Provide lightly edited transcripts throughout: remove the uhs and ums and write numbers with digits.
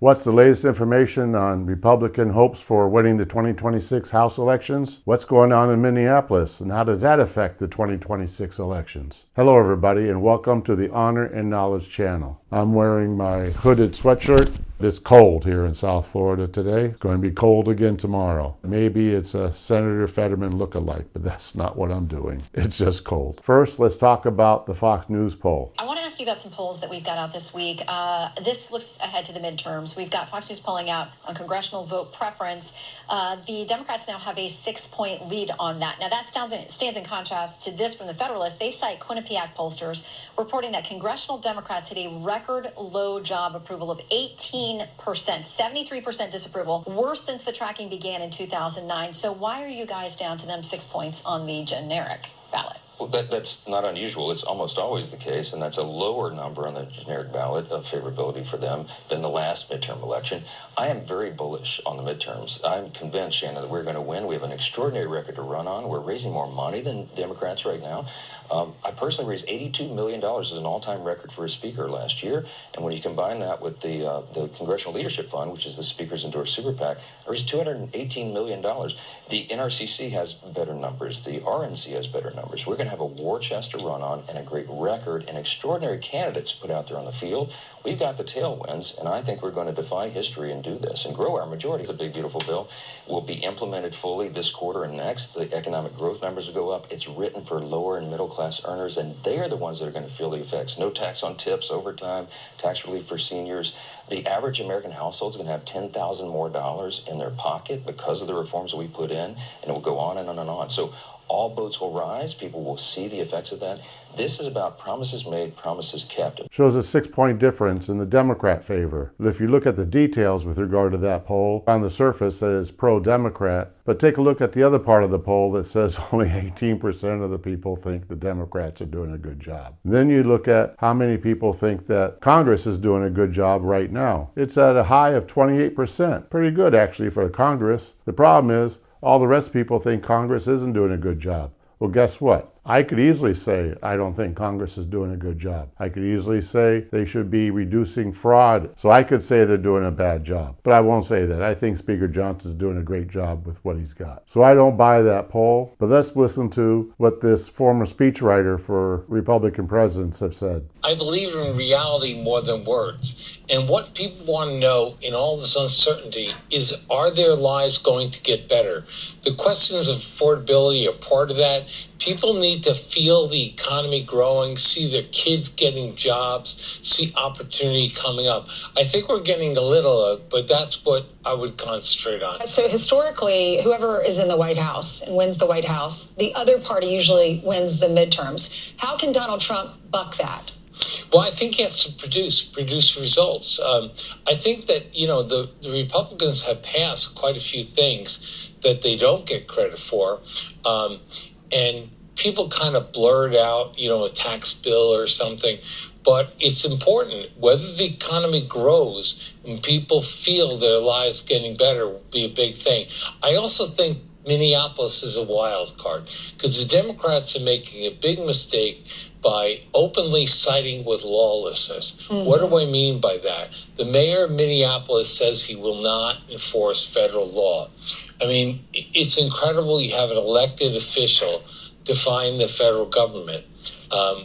What's the latest information on Republican hopes for winning the 2026 House elections? What's going on in Minneapolis, and how does that affect the 2026 elections? Hello, everybody, and welcome to the Honor and Knowledge channel. I'm wearing my hooded sweatshirt. It's cold here in South Florida today. It's going to be cold again tomorrow. Maybe it's a Senator Fetterman look-alike, but that's not what I'm doing. It's just cold. First, let's talk about the Fox News poll. I want to ask you about some polls that we've got out this week. This looks ahead to the midterms. We've got Fox News polling out on congressional vote preference. The Democrats now have a 6-point lead on that. Now, that stands in contrast to this from the Federalist. They cite Quinnipiac pollsters reporting that congressional Democrats hit a record low job approval of 18%, 73% disapproval, worse since the tracking began in 2009. So why are you guys down to them 6 points on the generic ballot? Well, that's not unusual. It's almost always the case, and that's a lower number on the generic ballot of favorability for them than the last midterm election. I am very bullish on the midterms. I'm convinced, Shannon, that we're going to win. We have an extraordinary record to run on. We're raising more money than Democrats right now. I personally raised $82 million as an all-time record for a speaker last year, and when you combine that with the Congressional Leadership Fund, which is the Speaker's endorsed super PAC, I raised $218 million. The NRCC has better numbers. The RNC has better numbers. We're going to have a war chest to run on and a great record and extraordinary candidates put out there on the field. We've got the tailwinds, and I think we're going to defy history and do this and grow our majority. The big, beautiful bill will be implemented fully this quarter and next. The economic growth numbers will go up. It's written for lower and middle-class earners, and they are the ones that are going to feel the effects. No tax on tips, overtime, tax relief for seniors. The average American household is going to have $10,000 more dollars in their pocket because of the reforms that we put in, and it will go on and on and on. So all boats will rise. People will see the effects of that. This is about promises made, promises kept. Shows a 6-point difference in the Democrat favor. If you look at the details with regard to that poll, on the surface that is pro-Democrat, but take a look at the other part of the poll that says only 18% of the people think the Democrats are doing a good job. Then you look at how many people think that Congress is doing a good job right now. It's at a high of 28%. Pretty good, actually, for Congress. The problem is, all the rest of people think Congress isn't doing a good job. Well, guess what? I could easily say I don't think Congress is doing a good job. I could easily say they should be reducing fraud. So I could say they're doing a bad job. But I won't say that. I think Speaker Johnson's doing a great job with what he's got. So I don't buy that poll. But let's listen to what this former speechwriter for Republican presidents have said. I believe in reality more than words. And what people want to know in all this uncertainty is, are their lives going to get better? The questions of affordability are part of that. People need to feel the economy growing, see their kids getting jobs, see opportunity coming up. I think we're getting a little, but that's what I would concentrate on. So historically, whoever is in the White House and wins the White House, the other party usually wins the midterms. How can Donald Trump buck that? Well, I think he has to produce results. I think that, the Republicans have passed quite a few things that they don't get credit for. And people kind of blurred out, a tax bill or something. But it's important. Whether the economy grows and people feel their lives getting better will be a big thing. I also think Minneapolis is a wild card because the Democrats are making a big mistake by openly siding with lawlessness. Mm-hmm. What do I mean by that? The mayor of Minneapolis says he will not enforce federal law. I mean, it's incredible you have an elected official define the federal government.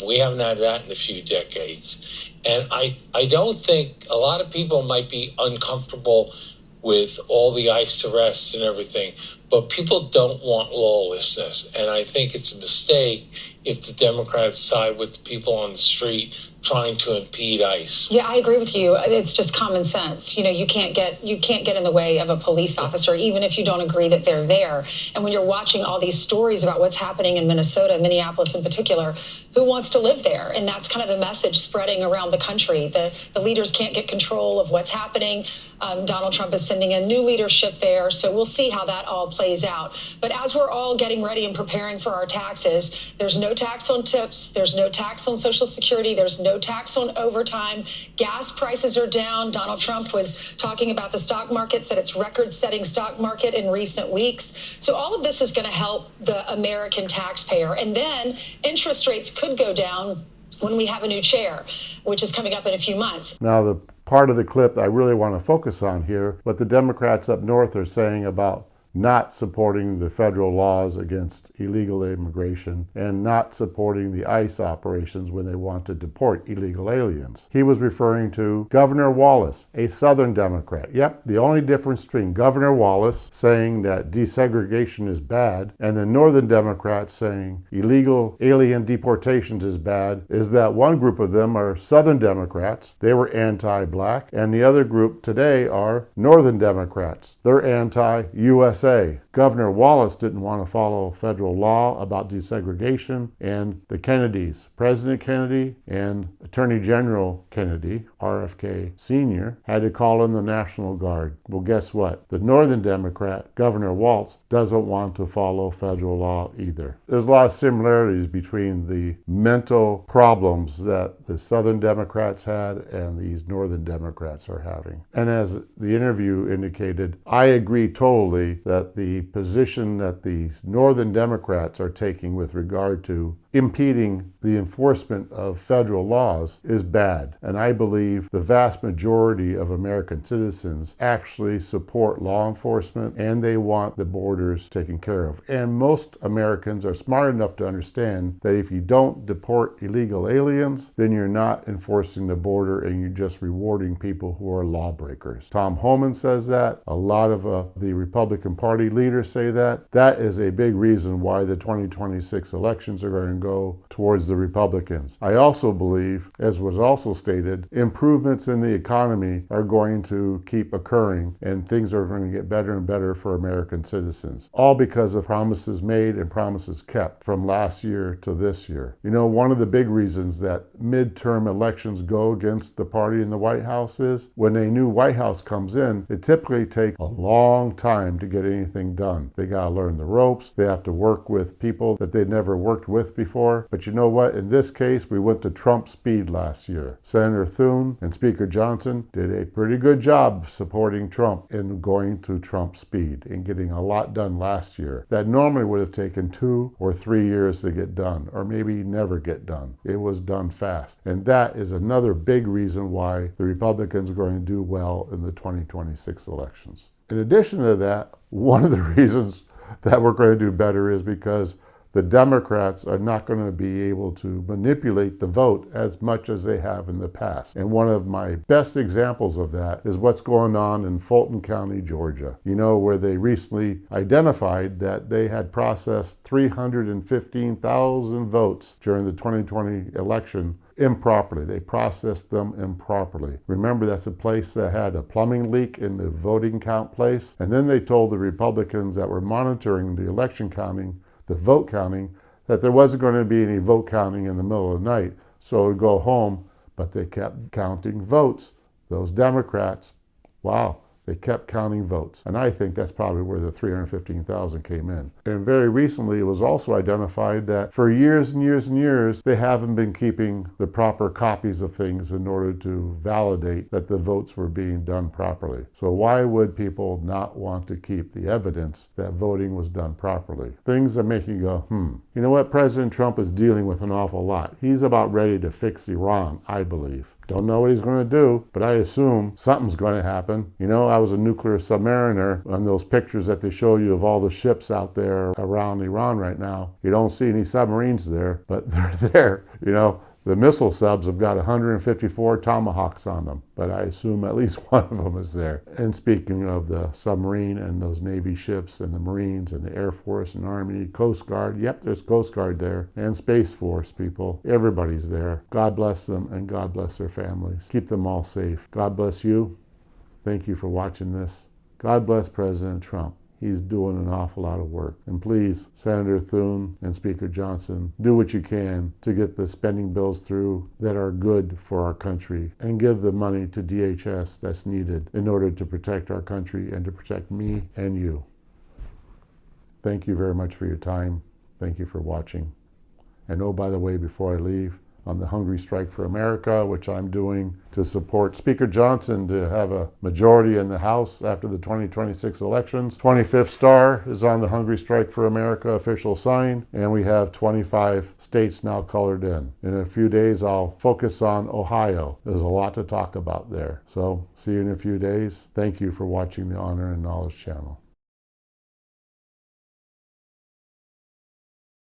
We haven't had that in a few decades. And I don't think a lot of people might be uncomfortable with all the ICE arrests and everything, but people don't want lawlessness. And I think it's a mistake if the Democrats side with the people on the street trying to impede ICE. Yeah, I agree with you. It's just common sense. You can't get in the way of a police officer, even if you don't agree that they're there. And when you're watching all these stories about what's happening in Minnesota, Minneapolis in particular, who wants to live there? And that's kind of the message spreading around the country. The leaders can't get control of what's happening. Donald Trump is sending a new leadership there. So we'll see how that all plays out. But as we're all getting ready and preparing for our taxes, there's no tax on tips. There's no tax on Social Security. There's no tax on overtime. Gas prices are down. Donald Trump was talking about the stock market, said it's record-setting stock market in recent weeks. So all of this is going to help the American taxpayer. And then interest rates could go down when we have a new chair, which is coming up in a few months. Now, the part of the clip I really want to focus on here, what the Democrats up north are saying about not supporting the federal laws against illegal immigration and not supporting the ICE operations when they want to deport illegal aliens. He was referring to Governor Wallace, a Southern Democrat. Yep, the only difference between Governor Wallace saying that desegregation is bad and the Northern Democrats saying illegal alien deportations is bad is that one group of them are Southern Democrats. They were anti-black, and the other group today are Northern Democrats. They're anti-USA. Governor Wallace didn't want to follow federal law about desegregation, and the Kennedys, President Kennedy and Attorney General Kennedy, RFK Sr., had to call in the National Guard. Well, guess what? The Northern Democrat, Governor Walz, doesn't want to follow federal law either. There's a lot of similarities between the mental problems that the Southern Democrats had and these Northern Democrats are having. And as the interview indicated, I agree totally that the position that the Northern Democrats are taking with regard to impeding the enforcement of federal laws is bad. And I believe the vast majority of American citizens actually support law enforcement and they want the borders taken care of. And most Americans are smart enough to understand that if you don't deport illegal aliens, then you're not enforcing the border and you're just rewarding people who are lawbreakers. Tom Homan says that. A lot of the Republican Party leaders say that. That is a big reason why the 2026 elections are going to go towards the Republicans. I also believe, as was also stated, improvements in the economy are going to keep occurring and things are going to get better and better for American citizens. All because of promises made and promises kept from last year to this year. You know, one of the big reasons that midterm elections go against the party in the White House is when a new White House comes in, it typically takes a long time to get anything done. They got to learn the ropes. They have to work with people that they'd never worked with before. But you know what? In this case, we went to Trump speed last year. Senator Thune and Speaker Johnson did a pretty good job supporting Trump in going to Trump speed and getting a lot done last year. That normally would have taken 2 or 3 years to get done, or maybe never get done. It was done fast. And that is another big reason why the Republicans are going to do well in the 2026 elections. In addition to that, one of the reasons that we're going to do better is because the Democrats are not going to be able to manipulate the vote as much as they have in the past. And one of my best examples of that is what's going on in Fulton County, Georgia. You know, where they recently identified that they had processed 315,000 votes during the 2020 election improperly. They processed them improperly. Remember, that's a place that had a plumbing leak in the voting count place. And then they told the Republicans that were monitoring the election counting, the vote counting, that there wasn't going to be any vote counting in the middle of the night. So it would go home, but they kept counting votes. Those Democrats, wow, they kept counting votes. And I think that's probably where the 315,000 came in. And very recently, it was also identified that for years and years and years, they haven't been keeping the proper copies of things in order to validate that the votes were being done properly. So why would people not want to keep the evidence that voting was done properly? Things that make you go, You know what? President Trump is dealing with an awful lot. He's about ready to fix Iran, I believe. Don't know what he's going to do, but I assume something's going to happen. You know, I was a nuclear submariner on those pictures that they show you of all the ships out there around Iran right now. You don't see any submarines there, but they're there. You know, the missile subs have got 154 Tomahawks on them, but I assume at least one of them is there. And speaking of the submarine and those Navy ships and the Marines and the Air Force and Army, Coast Guard, yep, there's Coast Guard there, and Space Force people. Everybody's there. God bless them and God bless their families. Keep them all safe. God bless you. Thank you for watching this. God bless President Trump. He's doing an awful lot of work. And please, Senator Thune and Speaker Johnson, do what you can to get the spending bills through that are good for our country and give the money to DHS that's needed in order to protect our country and to protect me and you. Thank you very much for your time. Thank you for watching. And oh, by the way, before I leave, on the Hungry Strike for America, which I'm doing to support Speaker Johnson to have a majority in the House after the 2026 elections. 25th star is on the Hungry Strike for America official sign, and we have 25 states now colored in. In a few days, I'll focus on Ohio. There's a lot to talk about there. So see you in a few days. Thank you for watching the Honor and Knowledge channel.